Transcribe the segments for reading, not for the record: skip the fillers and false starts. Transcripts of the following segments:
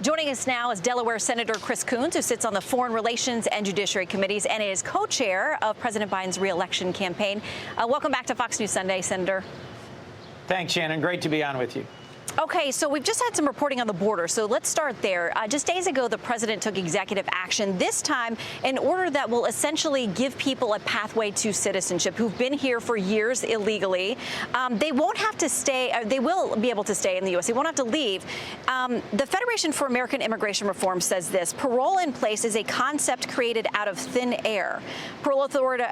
Joining us now is Delaware Senator Chris Coons, who sits on the Foreign Relations and Judiciary Committees and is co-chair of President Biden's re-election campaign. Welcome back to Fox News Sunday, Senator. Thanks, Shannon. Great to be on with you. Okay, so we've just had some reporting on the border, so let's start there. Just days ago, the president took executive action, this time in order that will essentially give people a pathway to citizenship who've been here for years illegally. They won't have to stay, they will be able to stay in the U.S. They won't have to leave. The Federation for American Immigration Reform says this: parole in place is a concept created out of thin air. Parole authority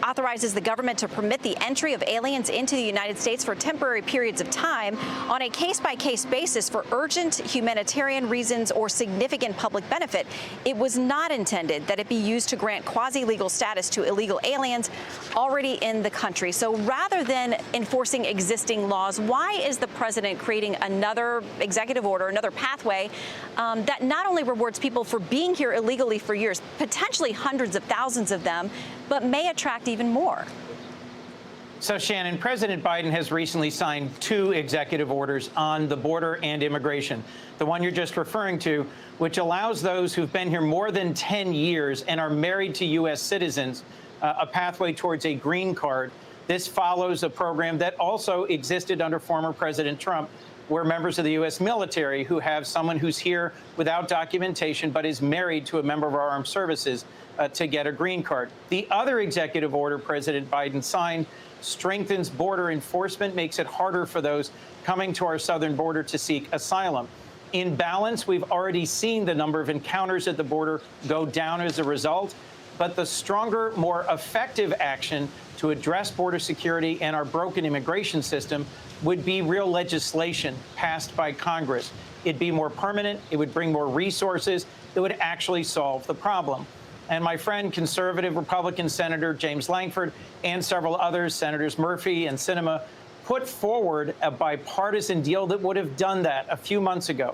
authorizes the government to permit the entry of aliens into the United States for temporary periods of time on a case-by-case basis for urgent humanitarian reasons or significant public benefit. It was not intended that it be used to grant quasi-legal status to illegal aliens already in the country. So rather than enforcing existing laws, why is the president creating another executive order, another pathway that not only rewards people for being here illegally for years, potentially hundreds of thousands of them, but may attract even more? So, Shannon, President Biden has recently signed 2 executive orders on the border and immigration. The one you're just referring to, which allows those who've been here more than 10 years and are married to U.S. citizens a pathway towards a green card. This follows a program that also existed under former President Trump, where members of the U.S. military who have someone who's here without documentation but is married to a member of our armed services to get a green card. The other executive order President Biden signed strengthens border enforcement, makes it harder for those coming to our southern border to seek asylum. In balance, we've already seen the number of encounters at the border go down as a result, but the stronger, more effective action to address border security and our broken immigration system would be real legislation passed by Congress. It'd be more permanent, it would bring more resources, it would actually solve the problem. And my friend, conservative Republican Senator James Lankford, and several others, Senators Murphy and Sinema, put forward a bipartisan deal that would have done that a few months ago.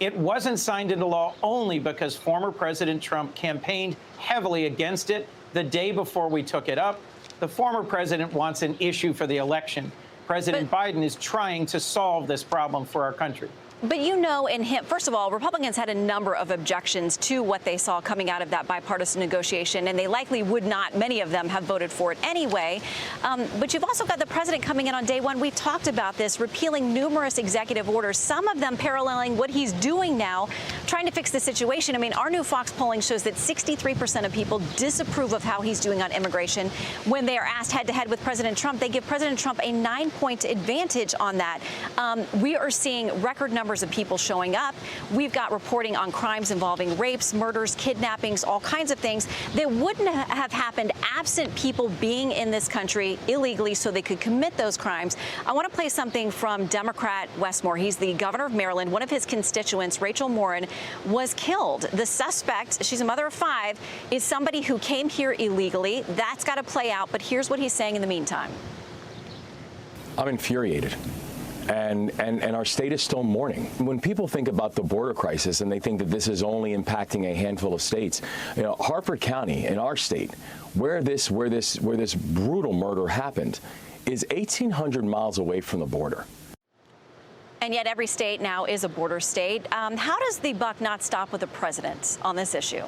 It wasn't signed into law only because former President Trump campaigned heavily against it the day before we took it up. The former president wants an issue for the election. President Biden is trying to solve this problem for our country. But you know, in him, first of all, Republicans had a number of objections to what they saw coming out of that bipartisan negotiation, and they likely would not, many of them, have voted for it anyway. But you've also got the president coming in on day one. We've talked about this, repealing numerous executive orders, some of them paralleling what he's doing now, trying to fix the situation. I mean, our new Fox polling shows that 63% of people disapprove of how he's doing on immigration. When they are asked head-to-head with President Trump, they give President Trump a 9-point advantage on that. We are seeing record numbers of people showing up. We've got reporting on crimes involving rapes, murders, kidnappings, all kinds of things that wouldn't have happened absent people being in this country illegally so they could commit those crimes. I want to play something from Democrat Westmore. He's the governor of Maryland. One of his constituents, Rachel Morin, was killed. The suspect, she's a mother of 5, is somebody who came here illegally. That's got to play out, but here's what he's saying in the meantime. I'm infuriated. And our state is still mourning. When people think about the border crisis and they think that this is only impacting a handful of states, you know, Harford County in our state, where this brutal murder happened, is 1,800 miles away from the border. And yet every state now is a border state. How does the buck not stop with the president on this issue?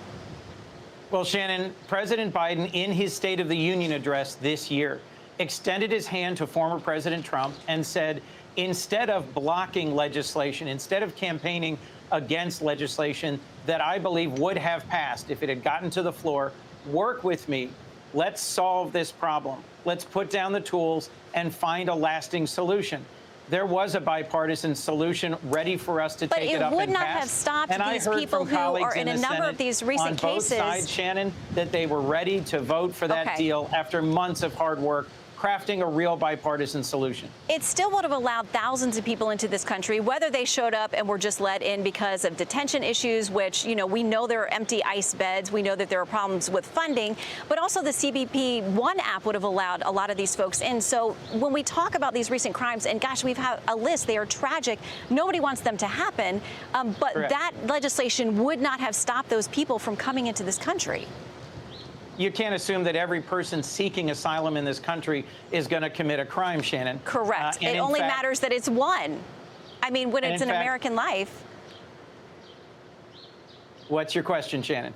Well, Shannon, President Biden, in his State of the Union address this year, extended his hand to former President Trump and said, instead of blocking legislation, instead of campaigning against legislation that I believe would have passed if it had gotten to the floor, work with me. Let's solve this problem. Let's put down the tools and find a lasting solution. There was a bipartisan solution ready for us to take it up and pass. But it would not have stopped these people who are in a number of these recent cases. On both sides, Shannon, that they were ready to vote for that deal after months of hard work, crafting a real bipartisan solution. It still would have allowed thousands of people into this country, whether they showed up and were just let in because of detention issues, which, you know, we know there are empty ICE beds. We know that there are problems with funding, but also the CBP One app would have allowed a lot of these folks in. So when we talk about these recent crimes, and gosh, we've had a list, they are tragic. Nobody wants them to happen, but Correct. That legislation would not have stopped those people from coming into this country. You can't assume that every person seeking asylum in this country is going to commit a crime, Shannon. Correct. It only matters that it's one. I mean, when it's an American life. What's your question, Shannon?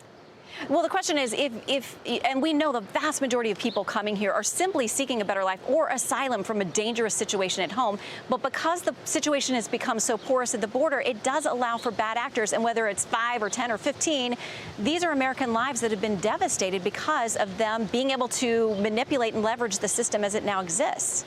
Well, the question is, and we know the vast majority of people coming here are simply seeking a better life or asylum from a dangerous situation at home. But because the situation has become so porous at the border, it does allow for bad actors. And whether it's 5 or 10 or 15, these are American lives that have been devastated because of them being able to manipulate and leverage the system as it now exists.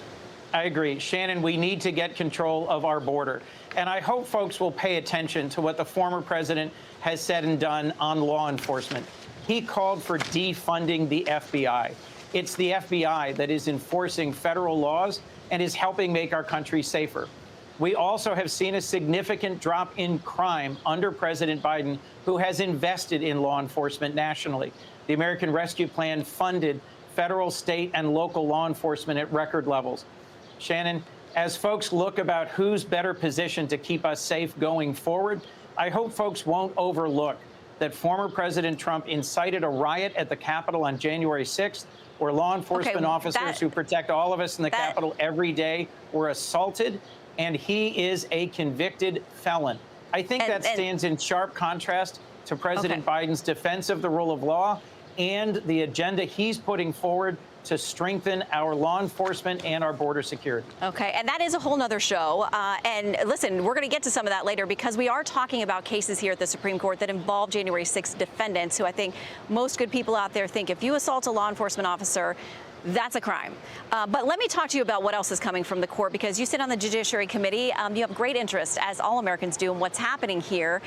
I agree. Shannon, we need to get control of our border. And I hope folks will pay attention to what the former president has said and done on law enforcement. He called for defunding the FBI. It's the FBI that is enforcing federal laws and is helping make our country safer. We also have seen a significant drop in crime under President Biden, who has invested in law enforcement nationally. The American Rescue Plan funded federal, state, and local law enforcement at record levels. Shannon, as folks look about who's better positioned to keep us safe going forward, I hope folks won't overlook that former President Trump incited a riot at the Capitol on January 6th, where law enforcement officers who protect all of us in the Capitol every day were assaulted, and he is a convicted felon. I think that stands in sharp contrast to President Biden's defense of the rule of law and the agenda he's putting forward to strengthen our law enforcement and our border security. Okay, and that is a whole nother show. And listen, we're going to get to some of that later because we are talking about cases here at the Supreme Court that involve January 6th defendants, who I think most good people out there think if you assault a law enforcement officer, that's a crime. But let me talk to you about what else is coming from the court, because you sit on the Judiciary Committee. You have great interest, as all Americans do, in what's happening here.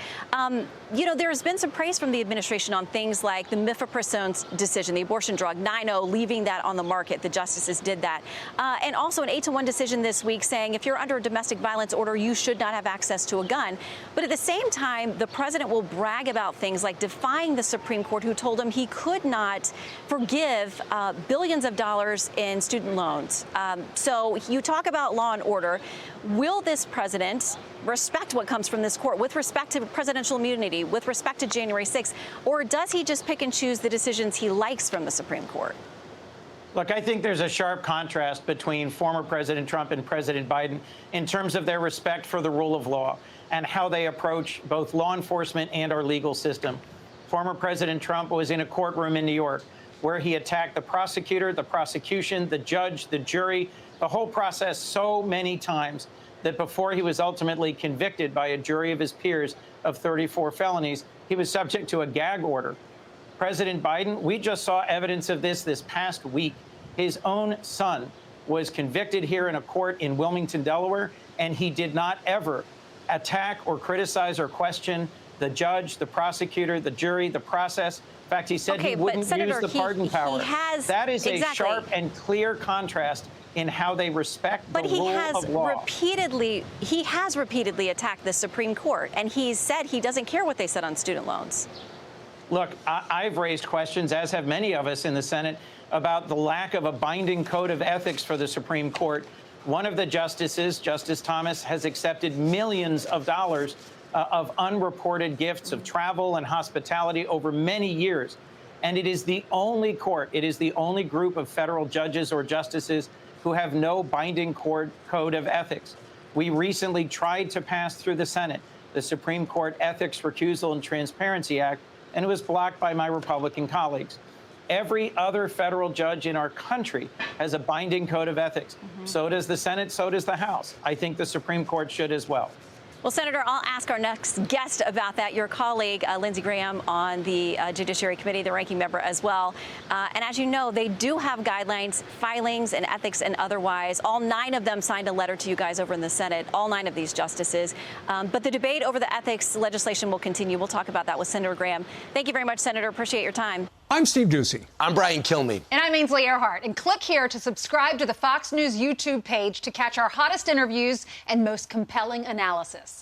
You know, there's been some praise from the administration on things like the mifepristone decision, the abortion drug, 9-0, leaving that on the market. The justices did that. And also an 8-1 decision this week saying if you're under a domestic violence order, you should not have access to a gun. But at the same time, the president will brag about things like defying the Supreme Court, who told him he could not forgive billions of dollars in student loans. So you talk about law and order. Will this president respect what comes from this court with respect to presidential immunity, with respect to January 6th, or does he just pick and choose the decisions he likes from the Supreme Court? Look, I think there's a sharp contrast between former President Trump and President Biden in terms of their respect for the rule of law and how they approach both law enforcement and our legal system. Former President Trump was in a courtroom in New York where he attacked the prosecutor, the prosecution, the judge, the jury, the whole process so many times that before he was ultimately convicted by a jury of his peers of 34 felonies, he was subject to a gag order. President Biden, we just saw evidence of this past week. His own son was convicted here in a court in Wilmington, Delaware, and he did not ever attack or criticize or question the judge, the prosecutor, the jury, the process. In fact, he said he wouldn't use the pardon power. That is a sharp and clear contrast in how they respect the rule of law. He has repeatedly attacked the Supreme Court, and he's said he doesn't care what they said on student loans. Look, I've raised questions, as have many of us in the Senate, about the lack of a binding code of ethics for the Supreme Court. One of the justices, Justice Thomas, has accepted millions of dollars of unreported gifts of travel and hospitality over many years. And it is the only court, it is the only group of federal judges or justices who have no binding code of ethics. We recently tried to pass through the Senate the Supreme Court Ethics, Recusal, and Transparency Act, and it was blocked by my Republican colleagues. Every other federal judge in our country has a binding code of ethics. So does the Senate, so does the House. I think the Supreme Court should as well. Well, Senator, I'll ask our next guest about that, your colleague, Lindsey Graham, on the Judiciary Committee, the ranking member as well. And as you know, they do have guidelines, filings, and ethics and otherwise. All 9 of them signed a letter to you guys over in the Senate, all 9 of these justices. But the debate over the ethics legislation will continue. We'll talk about that with Senator Graham. Thank you very much, Senator. Appreciate your time. I'm Steve Doocy. I'm Brian Kilmeade. And I'm Ainsley Earhart. And click here to subscribe to the Fox News YouTube page to catch our hottest interviews and most compelling analysis.